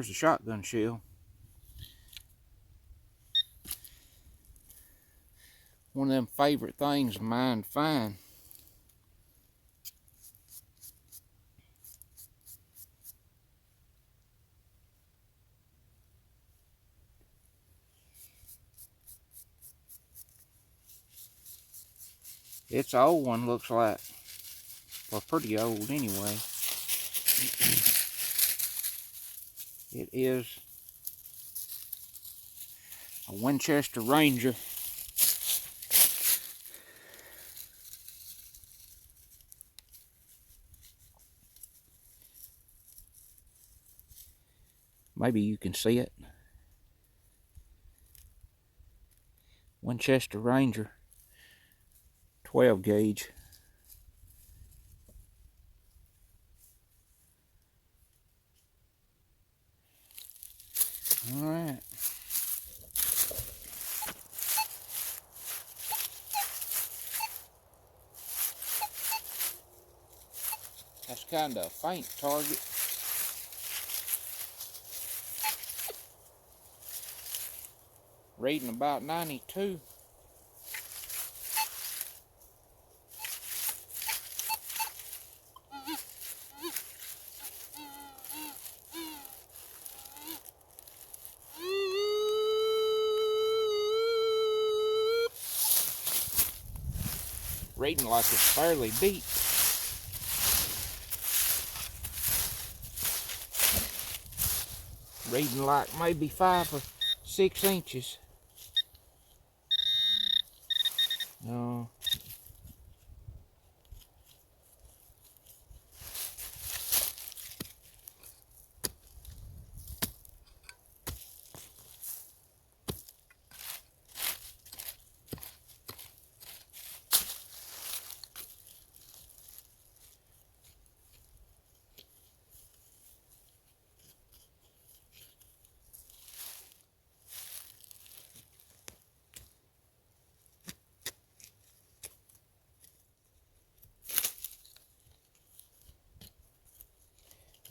there's the shotgun shell. One of them favorite things of mine to find. It's an old one, looks like. Well, pretty old anyway. It is a Winchester Ranger. Maybe you can see it. Winchester Ranger 12 gauge. All right. That's kind of a faint target. Reading about 92. Reading like it's fairly deep. Reading like maybe 5 or 6 inches. No.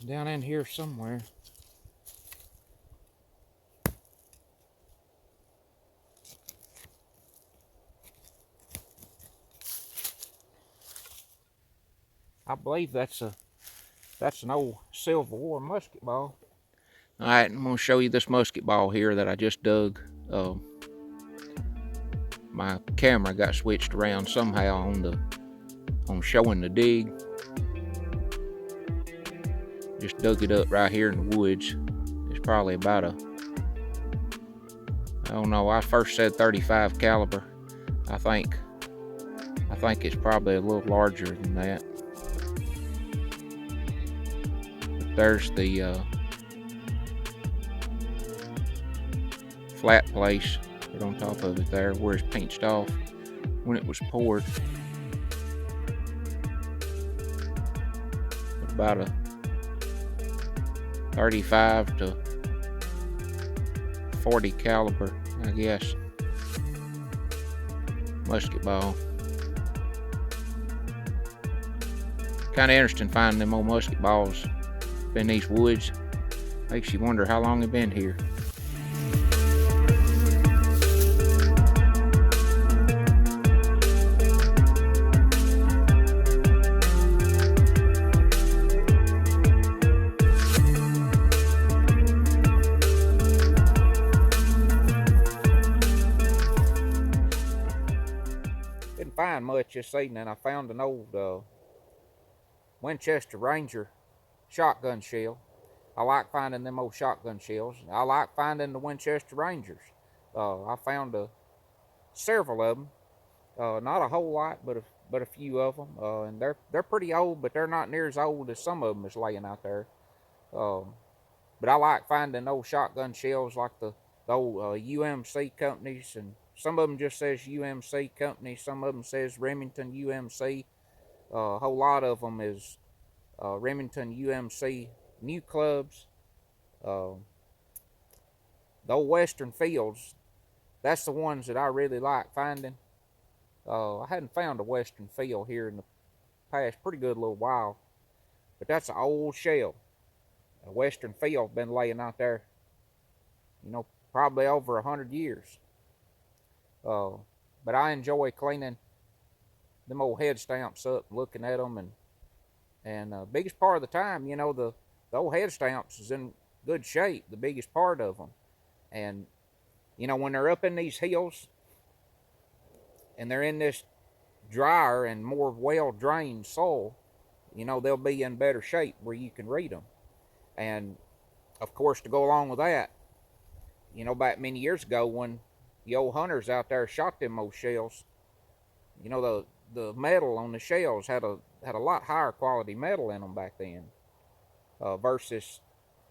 Down in here somewhere. I believe that's an old Civil War musket ball. All right, I'm gonna show you this musket ball here that I just dug. My camera got switched around somehow on showing the dig. Just dug it up right here in the woods. It's probably about I don't know, I first said 35 caliber. I think it's probably a little larger than that. But there's the flat place right on top of it there where it's pinched off when it was poured. About a 35 to 40 caliber, I guess, musket ball. Kind of interesting finding them old musket balls in these woods. Makes you wonder how long they've been here. Didn't find much this evening. I found an old Winchester Ranger shotgun shell. I like finding them old shotgun shells. I like finding the Winchester Rangers. I found several of them. Not a whole lot, but a few of them. And they're pretty old, but they're not near as old as some of them is laying out there. But I like finding old shotgun shells like the old UMC companies, and some of them just says UMC company, some of them says Remington UMC. A whole lot of them is Remington UMC new clubs. The old Western Fields, that's the ones that I really like finding. I hadn't found a Western Field here in the past pretty good little while, but that's an old shell. a western field been laying out there, you know, probably over 100 years. Uh, but I enjoy cleaning them old head stamps up, looking at them, and biggest part of the time, you know, the old head stamps is in good shape. The biggest part of them, and you know, when they're up in these hills and they're in this drier and more well drained soil, you know, they'll be in better shape where you can read them. And of course, to go along with that, you know, back many years ago when the old hunters out there shot them old shells, you know, the metal on the shells had a lot higher quality metal in them back then, versus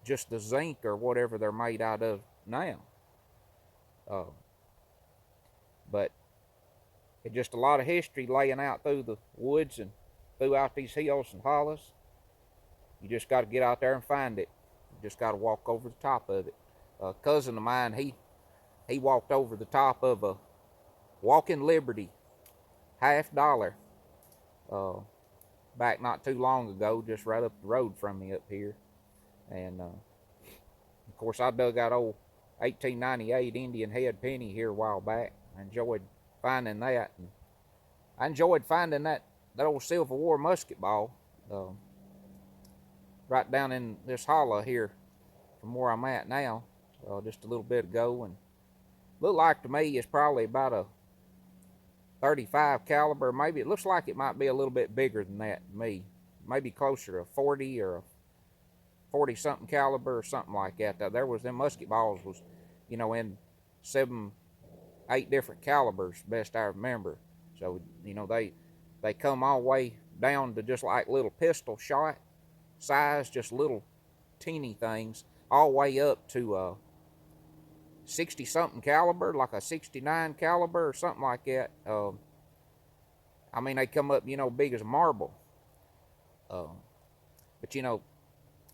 just the zinc or whatever they're made out of now. Uh, but it's just a lot of history laying out through the woods and throughout these hills and hollows. You just got to get out there and find it. You just got to walk over the top of it. A cousin of mine, he walked over the top of a Walking Liberty $50, uh, back not too long ago, just right up the road from me up here. And of course, I dug out old 1898 Indian head penny here a while back. I enjoyed finding that, and I enjoyed finding that old Civil War musket ball, right down in this hollow here from where I'm at now, just a little bit ago, and looked like to me it's probably about a 35 caliber. Maybe it looks like it might be a little bit bigger than that to me. Maybe closer to a 40 or a 40 something caliber or something like that. There was them musket balls was, you know, in 7, 8 different calibers, best I remember. So, you know, they come all the way down to just like little pistol shot size, just little teeny things, all the way up to 60 something caliber, like a 69 caliber or something like that. I mean, they come up, you know, big as a marble. But you know,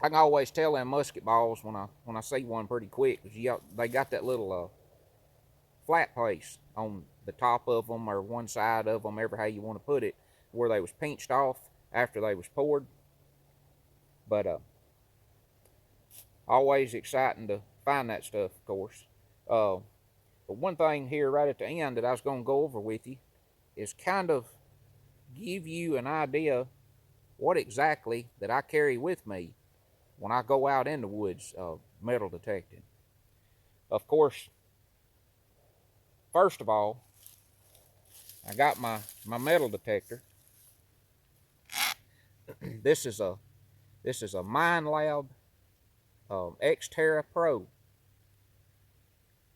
I can always tell them musket balls when I see one pretty quick, because they got that little flat place on the top of them or one side of them, ever how you want to put it, where they was pinched off after they was poured. But always exciting to find that stuff, of course. But one thing here right at the end that I was going to go over with you is kind of give you an idea what exactly that I carry with me when I go out in the woods metal detecting. Of course, first of all, I got my metal detector. This is a Minelab Xterra Pro.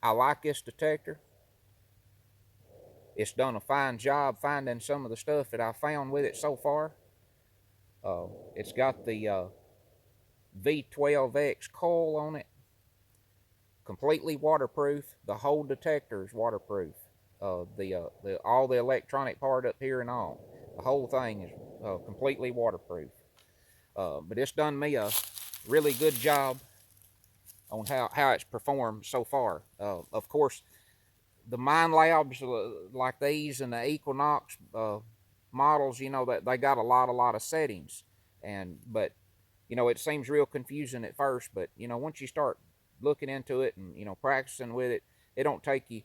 I like this detector. It's done a fine job finding some of the stuff that I found with it so far. It's got the V12X coil on it, completely waterproof. The whole detector is waterproof. The all the electronic part up here and all, the whole thing is completely waterproof. But it's done me a really good job on how it's performed so far. Of course, the Minelabs like these and the Equinox models, you know, that they got a lot of settings, but you know, it seems real confusing at first, but you know, once you start looking into it and, you know, practicing with it, it don't take you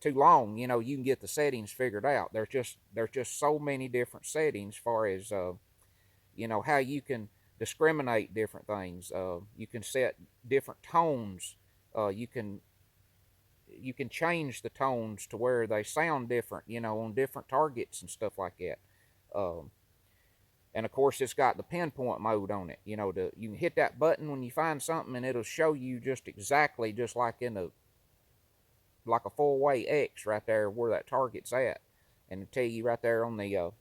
too long. You know, you can get the settings figured out. There's just so many different settings as far as you know, how you can discriminate different things. You can set different tones. You can change the tones to where they sound different, you know, on different targets and stuff like that. And of course, it's got the pinpoint mode on it. You know, you can hit that button when you find something, and it'll show you just exactly, just like in like a 4-way X right there where that target's at, and it'll tell you right there on the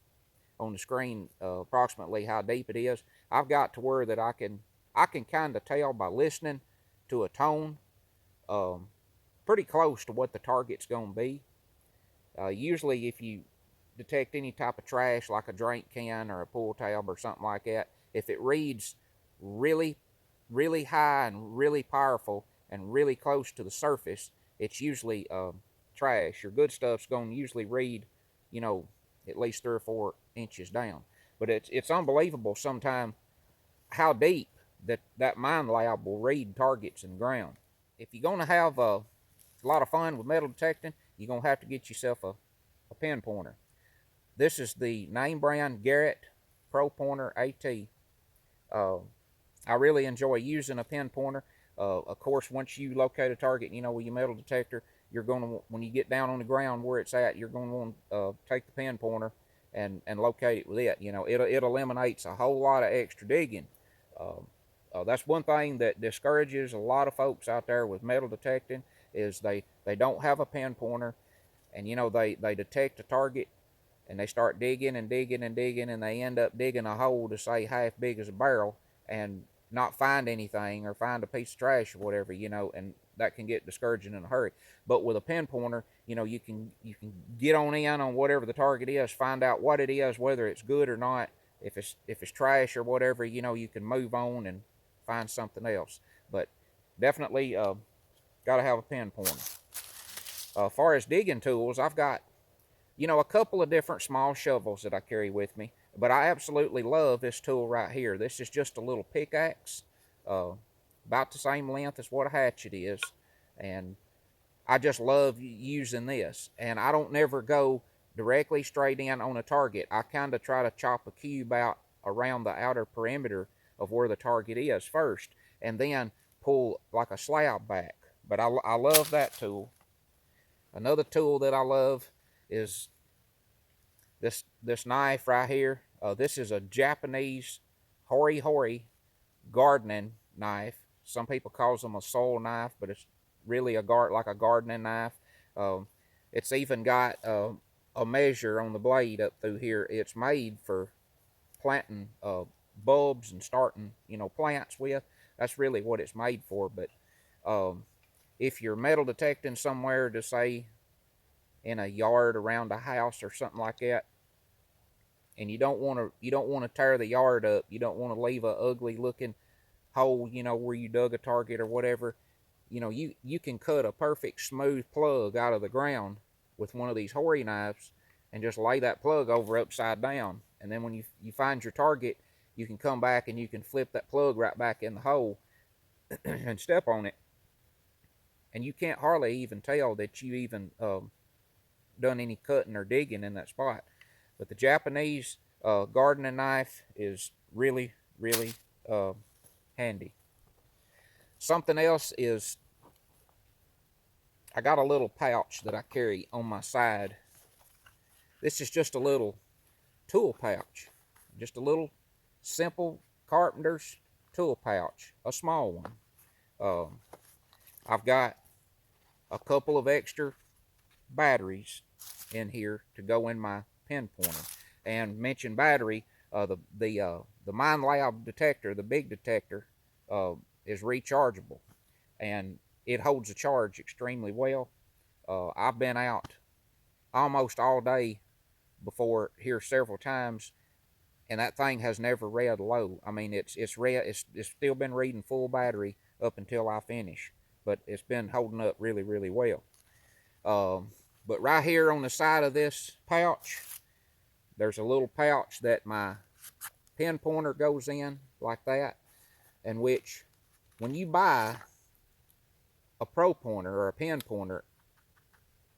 screen approximately how deep it is. I've got to where that I can kind of tell by listening to a tone, pretty close to what the target's going to be. Usually, if you detect any type of trash like a drink can or a pool tab or something like that, if it reads really, really high and really powerful and really close to the surface, it's usually trash. Your good stuff's going to usually read, you know, at least 3 or 4 inches down. But it's unbelievable sometimes how deep that mine lab will read targets in the ground. If you're going to have a lot of fun with metal detecting, you're going to have to get yourself a pin pointer. This is the name brand Garrett Pro Pointer AT. Uh, I really enjoy using a pin pointer. Of course, once you locate a target, with your metal detector, you're going to, when you get down on the ground where it's at, you're going to want to take the pin pointer and locate it with it. It eliminates a whole lot of extra digging. That's one thing that discourages a lot of folks out there with metal detecting is they don't have a pin pointer, and they detect a target and they start digging and digging and digging, and they end up digging a hole to say half big as a barrel and not find anything or find a piece of trash or whatever, and that can get discouraging in a hurry. But with a pin pointer, you can get on whatever the target is, find out what it is, whether it's good or not. If it's trash or whatever, you can move on and find something else. But definitely got to have a pin pointer. As far as digging tools, I've got a couple of different small shovels that I carry with me, but I absolutely love this tool right here. This is just a little pickaxe, about the same length as what a hatchet is, and I just love using this. And I don't never go directly straight in on a target. I kind of try to chop a cube out around the outer perimeter of where the target is first, and then pull like a slab back. But I love that tool. Another tool that I love is this knife right here. This is a Japanese hori hori gardening knife. Some people calls them a soil knife, but it's really like a gardening knife. It's even got a measure on the blade up through here. It's made for planting bulbs and starting plants with. That's really what it's made for. But if you're metal detecting somewhere, to say in a yard around a house or something like that, and you don't want to tear the yard up, you don't want to leave a ugly looking hole, where you dug a target or whatever, you can cut a perfect smooth plug out of the ground with one of these hori knives and just lay that plug over upside down, and then when you find your target, you can come back and you can flip that plug right back in the hole and step on it, and you can't hardly even tell that you even done any cutting or digging in that spot. But the Japanese gardening knife is really, really handy. Something else is I got a little pouch that I carry on my side. This is just a little tool pouch, just a little simple carpenter's tool pouch, a small one. I've got a couple of extra batteries in here to go in my pin pointer. And mention battery, the Mine Lab detector, the big detector, is rechargeable, and it holds a charge extremely well. I've been out almost all day before here several times, and that thing has never read low. I mean, it's still been reading full battery up until I finish, but it's been holding up really, really well. But right here on the side of this pouch, there's a little pouch that my pin pointer goes in, like that, and which, when you buy a pro pointer or a pin pointer,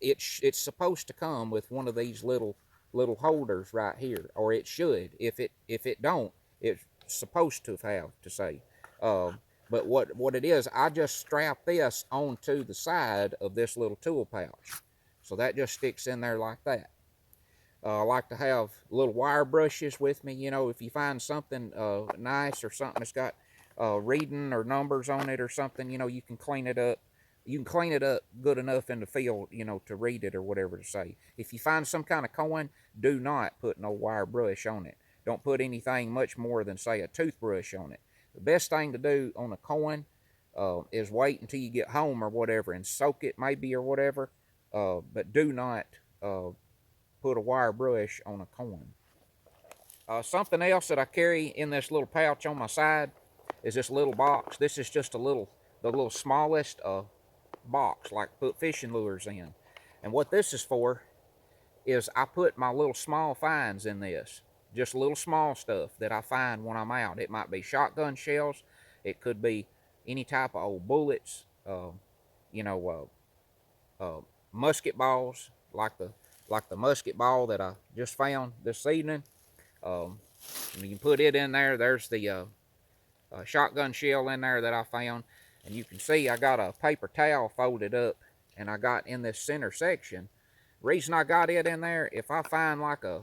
it's supposed to come with one of these little holders right here, or it should. If it don't, it's supposed to have to say. But what it is, I just strap this onto the side of this little tool pouch, so that just sticks in there like that. I like to have little wire brushes with me. If you find something nice or something that's got reading or numbers on it or something, you can clean it up. You can clean it up good enough in the field, to read it or whatever to say. If you find some kind of coin, do not put no wire brush on it. Don't put anything much more than, say, a toothbrush on it. The best thing to do on a coin is wait until you get home or whatever and soak it maybe or whatever, but do not put a wire brush on a coin. Something else that I carry in this little pouch on my side is this little box. This is just the little smallest box, like put fishing lures in. And what this is for is I put my little small finds in this. Just little small stuff that I find when I'm out. It might be shotgun shells. It could be any type of old bullets, you know, musket balls, like the musket ball that I just found this evening. Um, you can put it in there. There's the shotgun shell in there that I found, and you can see I got a paper towel folded up, and I got in this center section. Reason I got it in there, if I find like a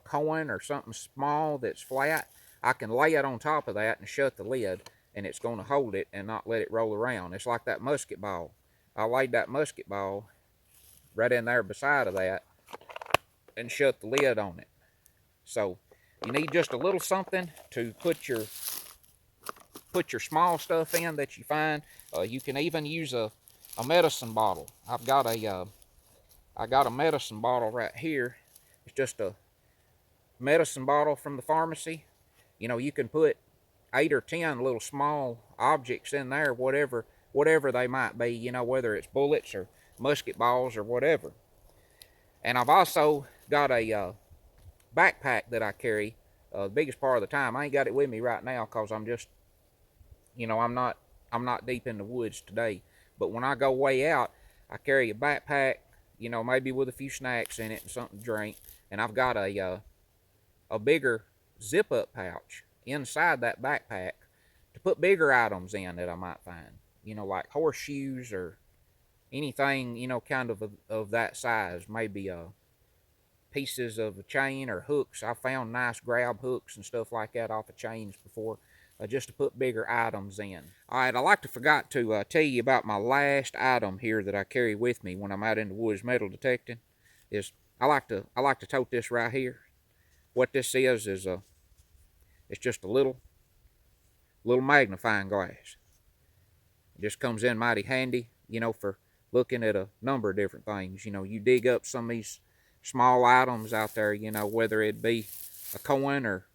coin or something small that's flat, I can lay it on top of that and shut the lid, and it's going to hold it and not let it roll around. It's like that musket ball. I laid that musket ball right in there beside of that and shut the lid on it. So you need just a little something to put your small stuff in that you find. You can even use a medicine bottle. I got a medicine bottle right here. It's just a medicine bottle from the pharmacy. You know, you can put 8 or 10 little small objects in there, whatever they might be, you know, whether it's bullets or musket balls or whatever. And I've also got a backpack that I carry the biggest part of the time. I ain't got it with me right now because I'm just, you know, I'm not deep in the woods today. But when I go way out, I carry a backpack, you know, maybe with a few snacks in it and something to drink. And I've got a bigger zip-up pouch inside that backpack to put bigger items in that I might find. You know, like horseshoes or anything, you know, kind of that size. Maybe pieces of a chain or hooks. I found nice grab hooks and stuff like that off of chains before, just to put bigger items in. All right, I forgot to tell you about my last item here that I carry with me when I'm out in the woods metal detecting. Is I like to tote this right here. What this is it's just a little magnifying glass. It just comes in mighty handy, you know, for looking at a number of different things. You know, you dig up some of these small items out there, you know, whether it be a coin or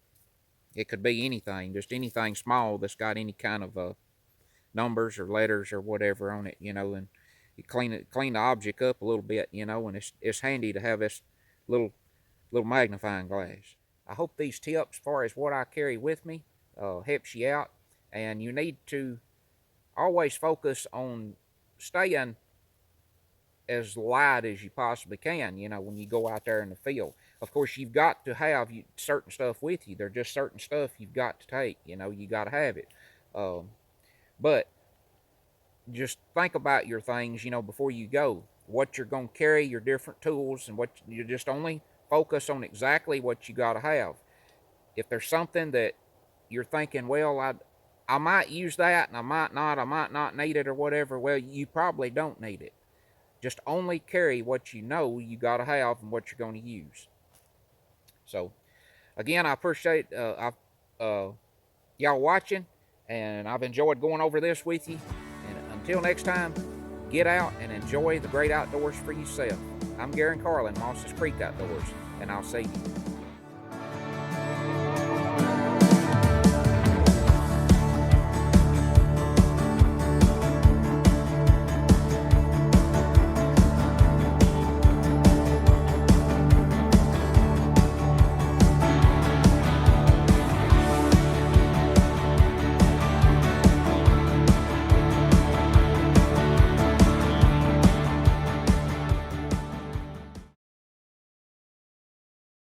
it could be anything, just anything small that's got any kind of numbers or letters or whatever on it, you know, and you clean the object up a little bit, you know, and it's handy to have this little magnifying glass. I hope these tips, as far as what I carry with me, helps you out, and you need to always focus on staying as light as you possibly can, you know, when you go out there in the field. Of course, you've got to have certain stuff with you. There's just certain stuff you've got to take, you know, you got to have it. But just think about your things, you know, before you go. What you're going to carry, your different tools, and what you just only focus on exactly what you got to have. If there's something that you're thinking, well, I might use that and I might not need it or whatever, well, you probably don't need it. Just only carry what you know you got to have and what you're going to use. So, again, I appreciate y'all watching, and I've enjoyed going over this with you. And until next time, get out and enjoy the great outdoors for yourself. I'm Garen Carlin, Moss's Creek Outdoors, and I'll see you.